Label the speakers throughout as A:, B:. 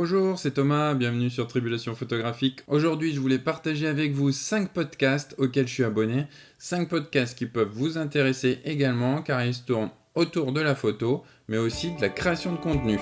A: Bonjour, c'est Thomas, bienvenue sur Tribulation Photographique. Aujourd'hui, je voulais partager avec vous 5 podcasts auxquels je suis abonné. 5 podcasts qui peuvent vous intéresser également car ils se tournent autour de la photo, mais aussi de la création de contenu.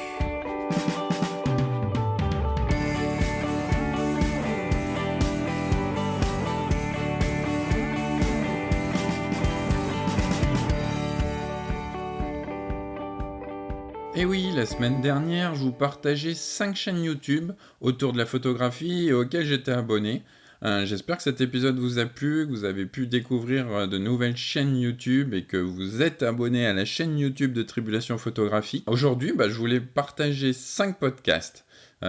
A: Et oui, la semaine dernière, je vous partageais 5 chaînes YouTube autour de la photographie et auxquelles j'étais abonné. J'espère que cet épisode vous a plu, que vous avez pu découvrir de nouvelles chaînes YouTube et que vous êtes abonné à la chaîne YouTube de Tribulation Photographique. Aujourd'hui, je voulais partager 5 podcasts.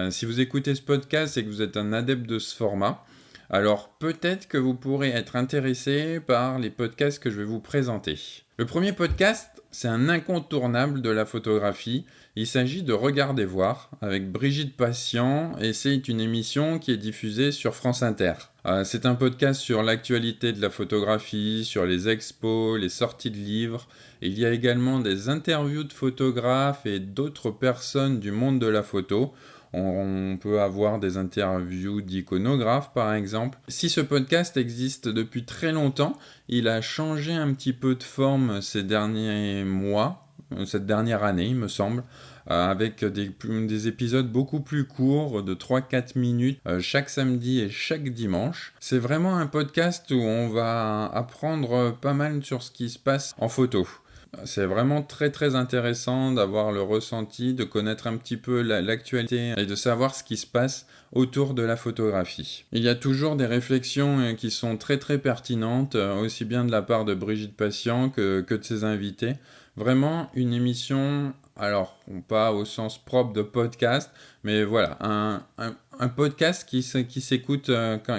A: Si vous écoutez ce podcast et que vous êtes un adepte de ce format, alors peut-être que vous pourrez être intéressé par les podcasts que je vais vous présenter. Le premier podcast, c'est un incontournable de la photographie. Il s'agit de Regarder voir avec Brigitte Patient et c'est une émission qui est diffusée sur France Inter. C'est un podcast sur l'actualité de la photographie, sur les expos, les sorties de livres. Il y a également des interviews de photographes et d'autres personnes du monde de la photo. On peut avoir des interviews d'iconographes par exemple. Si ce podcast existe depuis très longtemps, il a changé un petit peu de forme ces derniers mois, cette dernière année il me semble, avec des épisodes beaucoup plus courts de 3-4 minutes chaque samedi et chaque dimanche. C'est vraiment un podcast où on va apprendre pas mal sur ce qui se passe en photo. C'est vraiment très très intéressant d'avoir le ressenti, de connaître un petit peu l'actualité et de savoir ce qui se passe autour de la photographie. Il y a toujours des réflexions qui sont très très pertinentes, aussi bien de la part de Brigitte Patient que de ses invités. Vraiment une émission, alors pas au sens propre de podcast, mais voilà, un podcast qui s'écoute,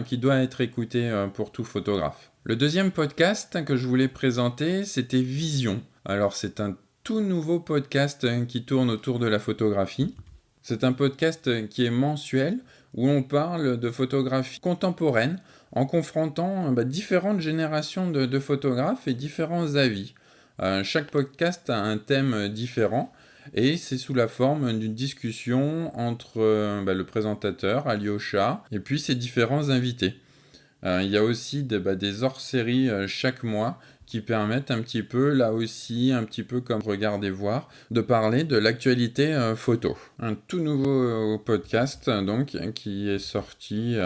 A: qui doit être écouté pour tout photographe. Le deuxième podcast que je voulais présenter, c'était Vision. Alors c'est un tout nouveau podcast qui tourne autour de la photographie. C'est un podcast qui est mensuel où on parle de photographie contemporaine en confrontant différentes générations de photographes et différents avis. Chaque podcast a un thème différent et c'est sous la forme d'une discussion entre le présentateur, Alyosha, et puis ses différents invités. Il y a aussi des hors-séries chaque mois qui permettent un petit peu, là aussi, un petit peu comme Regardez voir, de parler de l'actualité photo. Un tout nouveau podcast, donc, qui est sorti,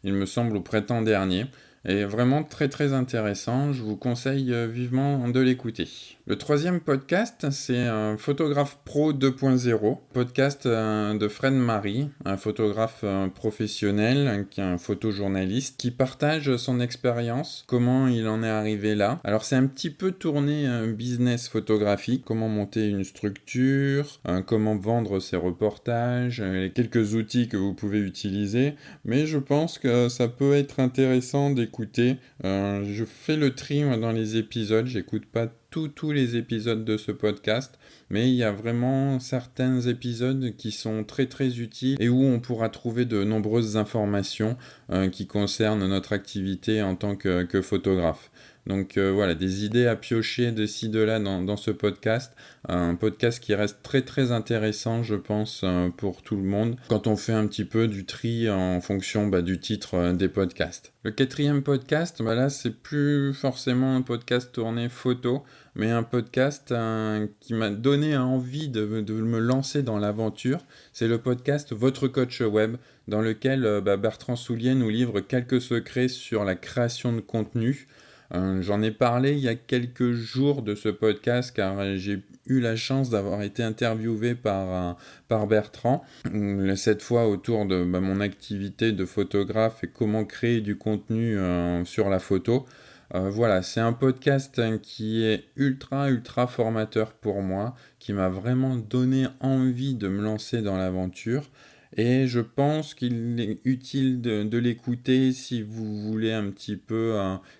A: il me semble, au printemps dernier. Et vraiment très très intéressant, je vous conseille vivement de l'écouter. Le troisième podcast, c'est Photographe Pro 2.0, podcast de Fred Marie, un photographe professionnel, qui est un photojournaliste, qui partage son expérience, comment il en est arrivé là. Alors c'est un petit peu tourné business photographique, comment monter une structure, comment vendre ses reportages, les quelques outils que vous pouvez utiliser, mais je pense que ça peut être intéressant d'écouter. Je fais le tri dans les épisodes, j'écoute pas tous les épisodes de ce podcast, mais il y a vraiment certains épisodes qui sont très très utiles et où on pourra trouver de nombreuses informations qui concernent notre activité en tant que photographe. Donc voilà, des idées à piocher de ci, de là dans ce podcast. Un podcast qui reste très très intéressant, je pense, pour tout le monde, quand on fait un petit peu du tri en fonction du titre des podcasts. Le quatrième podcast, là, c'est plus forcément un podcast tourné photo, mais un podcast qui m'a donné envie de me lancer dans l'aventure. C'est le podcast Votre Coach Web, dans lequel Bertrand Soulier nous livre quelques secrets sur la création de contenu. J'en ai parlé il y a quelques jours de ce podcast car j'ai eu la chance d'avoir été interviewé par Bertrand, cette fois autour de mon activité de photographe et comment créer du contenu sur la photo. Voilà, c'est un podcast qui est ultra formateur pour moi, qui m'a vraiment donné envie de me lancer dans l'aventure. Et je pense qu'il est utile de l'écouter si vous voulez un petit peu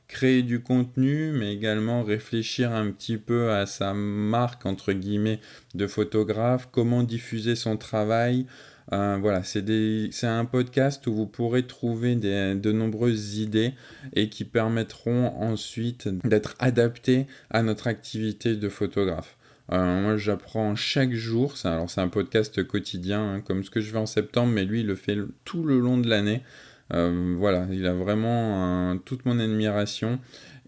A: créer du contenu, mais également réfléchir un petit peu à sa marque, entre guillemets, de photographe, comment diffuser son travail. Voilà, c'est un podcast où vous pourrez trouver de nombreuses idées et qui permettront ensuite d'être adaptées à notre activité de photographe. Moi, j'apprends chaque jour. C'est un podcast quotidien, hein, comme ce que je fais en septembre, mais lui, il le fait tout le long de l'année. Voilà, il a vraiment toute mon admiration.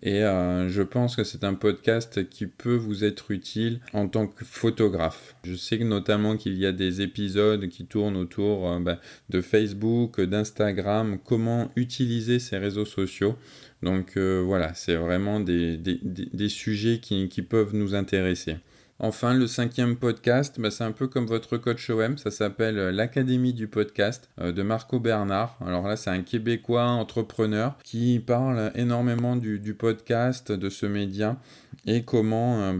A: Et je pense que c'est un podcast qui peut vous être utile en tant que photographe. Je sais que notamment qu'il y a des épisodes qui tournent autour de Facebook, d'Instagram, comment utiliser ces réseaux sociaux. Donc voilà, c'est vraiment des sujets qui peuvent nous intéresser. Enfin, le 5e podcast, c'est un peu comme votre coach OM, ça s'appelle l'Académie du podcast de Marco Bernard. Alors là, c'est un Québécois entrepreneur qui parle énormément du podcast, de ce média et comment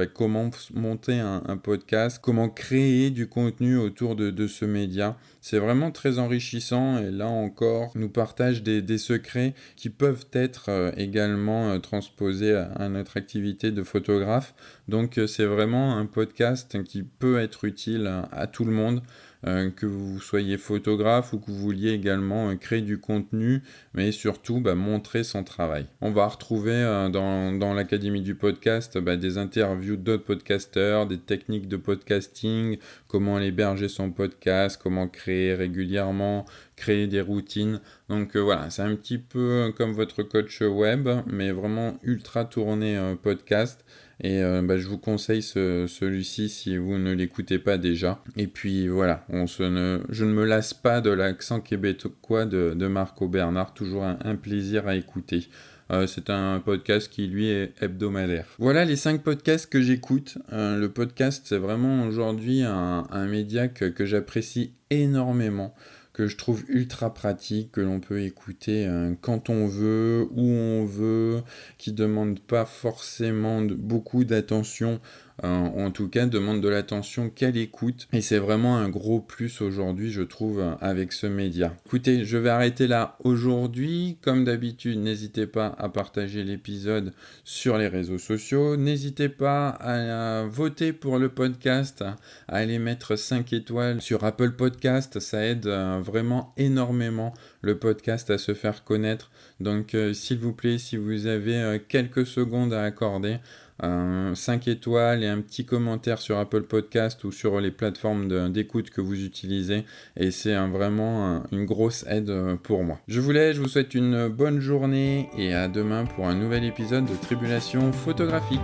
A: monter un podcast, comment créer du contenu autour de ce média. C'est vraiment très enrichissant et là encore, nous partage des secrets qui peuvent être également transposés à notre activité de photographe. Donc c'est vraiment un podcast qui peut être utile à tout le monde, que vous soyez photographe ou que vous vouliez également créer du contenu, mais surtout montrer son travail. On va retrouver dans l'Académie du podcast des interviews d'autres podcasteurs, des techniques de podcasting, comment héberger son podcast, comment créer régulièrement, créer des routines. Donc voilà, c'est un petit peu comme votre coach web, mais vraiment ultra tourné podcast. Et je vous conseille celui-ci si vous ne l'écoutez pas déjà. Et puis voilà, je ne me lasse pas de l'accent québécois de Marco Bernard, toujours un plaisir à écouter. C'est un podcast qui, lui, est hebdomadaire. Voilà les 5 podcasts que j'écoute. Le podcast, c'est vraiment aujourd'hui un média que j'apprécie énormément, que je trouve ultra pratique, que l'on peut écouter quand on veut, où on veut, qui ne demande pas forcément beaucoup d'attention, en tout cas demande de l'attention qu'à l'écoute. Et c'est vraiment un gros plus aujourd'hui, je trouve, avec ce média. Écoutez, je vais arrêter là aujourd'hui. Comme d'habitude, n'hésitez pas à partager l'épisode sur les réseaux sociaux. N'hésitez pas à voter pour le podcast, à aller mettre 5 étoiles sur Apple Podcast. Ça aide vraiment énormément le podcast à se faire connaître. Donc, s'il vous plaît, si vous avez quelques secondes à accorder, 5 étoiles et un petit commentaire sur Apple Podcast ou sur les plateformes d'écoute que vous utilisez, et c'est vraiment une grosse aide pour moi. Je vous laisse, je vous souhaite une bonne journée et à demain pour un nouvel épisode de Tribulation photographique.